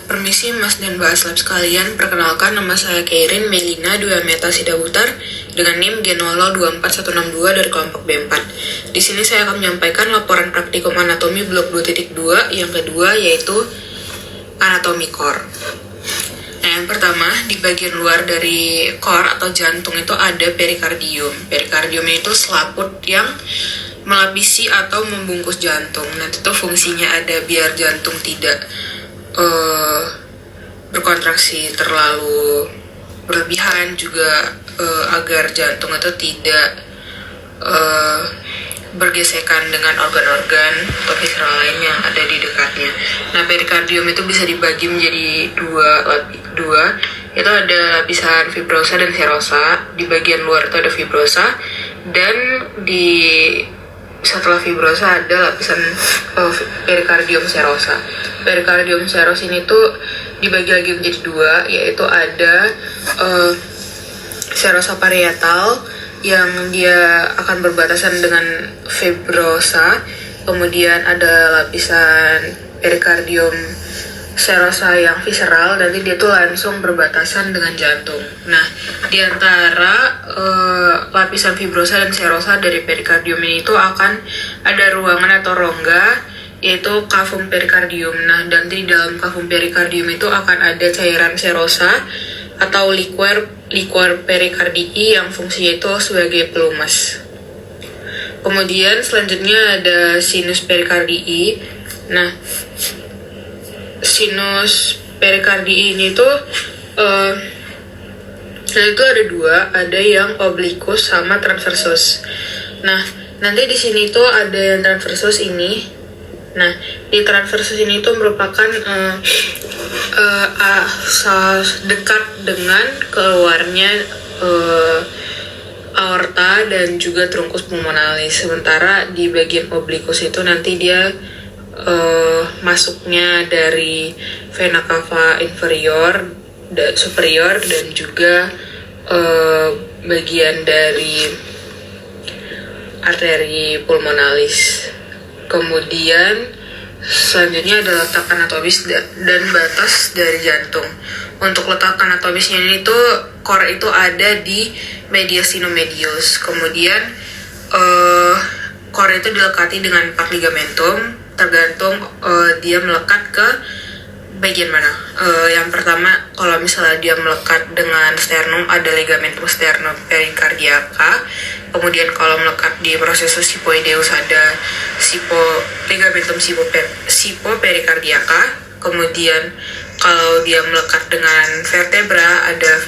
Permisi Mas dan Mbak Aslab sekalian, perkenalkan nama saya Keirin Melina Dwi Ameta Sidabutar dengan NIM G0024162 dari kelompok B4. Di sini saya akan menyampaikan laporan praktikum anatomi blok 2.2 yang kedua yaitu anatomi core. Nah, yang pertama, di bagian luar dari core atau jantung itu ada perikardium. Perikardium itu selaput yang melapisi atau membungkus jantung. Nah, itu fungsinya ada biar jantung tidak berkontraksi terlalu berlebihan, juga agar jantung itu tidak bergesekan dengan organ-organ atau visceral lain yang ada di dekatnya. Nah, perikardium itu bisa dibagi menjadi dua, itu ada lapisan fibrosa dan serosa. Di bagian luar itu ada fibrosa, dan di setelah fibrosa ada lapisan perikardium serosa. Perikardium serosa ini tuh dibagi lagi menjadi dua, yaitu ada serosa parietal yang dia akan berbatasan dengan fibrosa, kemudian ada lapisan perikardium serosa yang visceral, nanti dia tuh langsung berbatasan dengan jantung. Nah, di antara lapisan fibrosa dan serosa dari perikardium ini tuh akan ada ruangan atau rongga, yaitu cavum perikardium. Nah, dan di dalam cavum perikardium itu akan ada cairan serosa atau liquor perikardii yang fungsinya itu sebagai pelumas. Kemudian selanjutnya ada sinus perikardii. Nah, sinus perikardii ini tuh itu ada dua, ada yang oblikus sama transversus. Nah, nanti di sini tuh ada yang transversus ini. Nah, di transversus ini tuh merupakan dekat dengan keluarnya aorta dan juga trunkus pulmonalis. Sementara di bagian oblikus itu nanti dia masuknya dari vena cava inferior, superior, dan juga bagian dari arteri pulmonalis. Kemudian selanjutnya ada letak anatomis dan batas dari jantung. Untuk letak anatomisnya ini tuh core itu ada di medius sinomedius. Kemudian core itu dilekati dengan 4 ligamentum, tergantung dia melekat ke bagian mana. Yang pertama, kalau misalnya dia melekat dengan sternum, ada ligamentum sternopericardiaca. Kemudian kalau melekat di processus sipoideus ada ligamentum sipopericardiaca. Kemudian kalau dia melekat dengan vertebra ada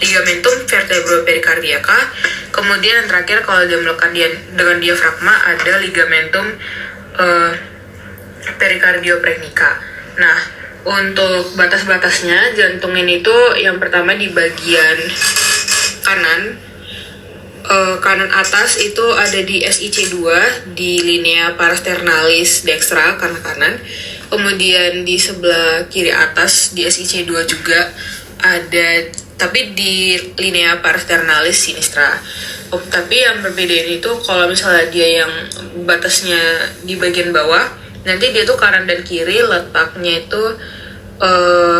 ligamentum vertebropericardiaca. Kemudian yang terakhir, kalau dia melekat dengan diafragma ada ligamentum pericardioprenica. Nah, untuk batas-batasnya jantung ini tuh yang pertama di bagian kanan atas itu ada di SIC2 di linea parasternalis dextra kanan. Kemudian di sebelah kiri atas di SIC2 juga ada, tapi di linea parasternalis sinistra. Tapi yang berbeda ini tuh kalau misalnya dia yang batasnya di bagian bawah, nanti dia tuh kanan dan kiri letaknya itu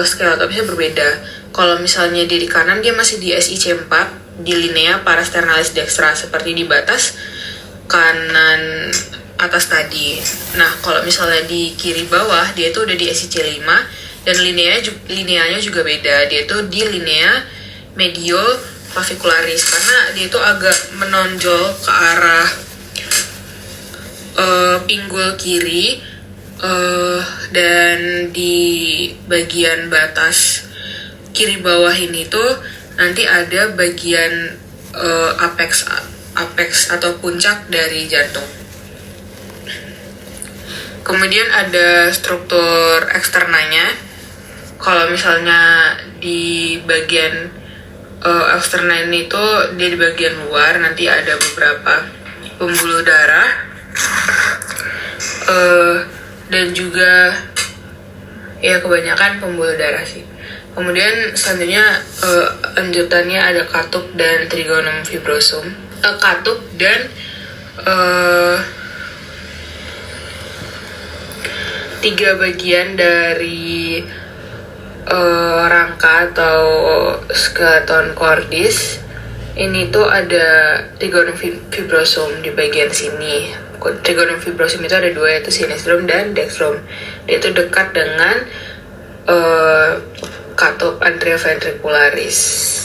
skeletopisnya berbeda. Kalau misalnya dia di kanan, dia masih di SIC4 di linea parasternalis dextra seperti di batas kanan atas tadi. Nah, kalau misalnya di kiri bawah, dia itu udah di SIC5 dan lineanya juga beda. Dia itu di linea medio clavicularis karena dia itu agak menonjol ke arah pinggul kiri, dan di bagian batas kiri bawah ini tuh nanti ada bagian apex atau puncak dari jantung. Kemudian ada struktur eksternanya. Kalau misalnya di bagian eksterna ini tuh dia di bagian luar, nanti ada beberapa pembuluh darah dan juga ya kebanyakan pembuluh darah sih. Kemudian selanjutnya lanjutannya ada katup dan trigonum fibrosum. Katup dan tiga bagian dari rangka atau skeleton cordis. Ini tuh ada trigonum fibrosum di bagian sini. Trigonum fibrosum itu ada dua, yaitu sinistrum dan dextrum. Dia itu dekat dengan katup anteroventricularis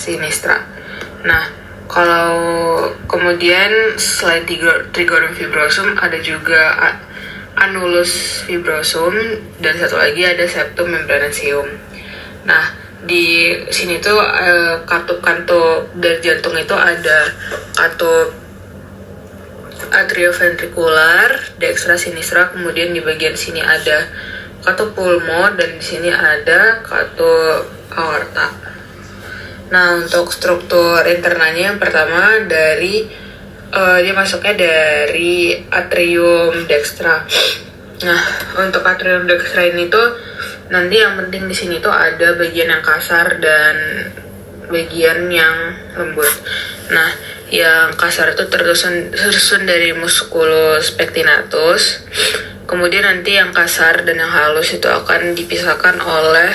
sinistra. Nah, kalau kemudian selain trigonum fibrosum ada juga annulus fibrosum dan satu lagi ada septum membranaceum. Nah, di sini tuh katup-katup dari jantung itu ada katup atrioventrikular, dextra, sinistra, kemudian di bagian sini ada katup pulmo dan di sini ada katup aorta. Nah, untuk struktur internalnya yang pertama dari dia masuknya dari atrium dextra. Nah, untuk atrium dextra ini tuh nanti yang penting di sini tuh ada bagian yang kasar dan bagian yang lembut. Nah, yang kasar itu tersusun dari musculus pectinatus. Kemudian nanti yang kasar dan yang halus itu akan dipisahkan oleh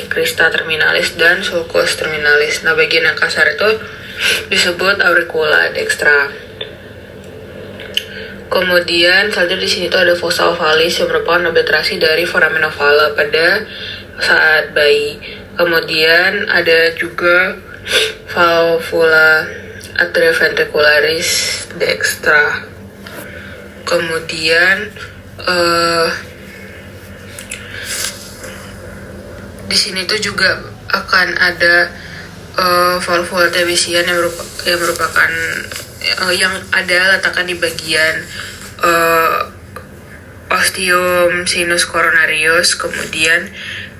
crista terminalis dan sulcus terminalis. Nah, bagian yang kasar itu disebut auricula dextra. Kemudian selanjutnya di sini tuh ada fossa ovalis yang merupakan obliterasi dari foramen ovala pada saat bayi. Kemudian ada juga valvula atrioventricularis dextra. Kemudian di sini tuh juga akan ada valvula tabesian yang merupakan yang ada letakkan di bagian ostium sinus coronarius. Kemudian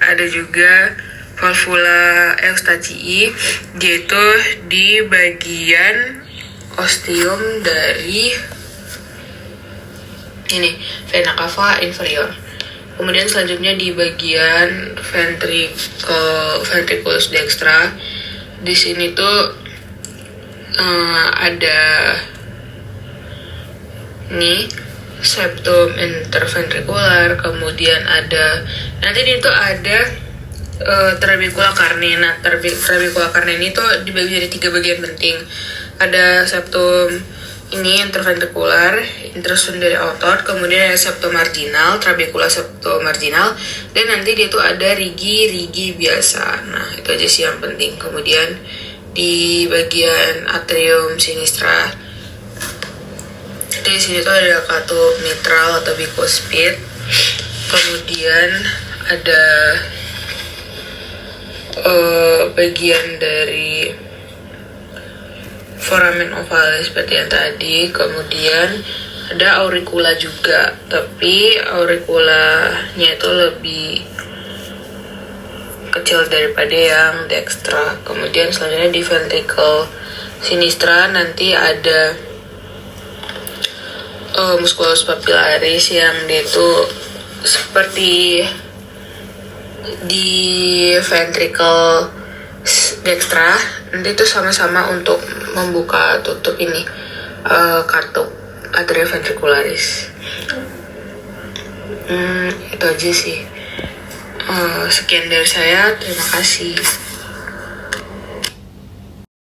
ada juga valvula eustachii, yaitu di bagian ostium dari ini vena cava inferior. Kemudian selanjutnya di bagian ventriculus dextra, di sini tuh ada nih septum interventrikular, kemudian ada nanti itu ada trabecula carne. Nah, trabecula carne ini tuh dibagi jadi 3 bagian penting. Ada septum ini interventrikular, intrusun dari otot, kemudian ada septum marginal, trabecula septum marginal, dan nanti dia tuh ada rigi biasa. Nah, itu aja sih yang penting. Kemudian di bagian atrium sinistra, di sini tuh ada katup mitral atau bicuspid. Kemudian ada bagian dari foramen ovalis seperti yang tadi. Kemudian ada auricula juga, tapi auriculanya itu lebih kecil daripada yang dextra. Kemudian selanjutnya di ventricle sinistra nanti ada musculus papillaris yang dia itu seperti di ventricle dextra. Nanti itu sama-sama untuk membuka tutup ini katup atrioventricularis. Itu aja sih. Sekian dari saya, terima kasih.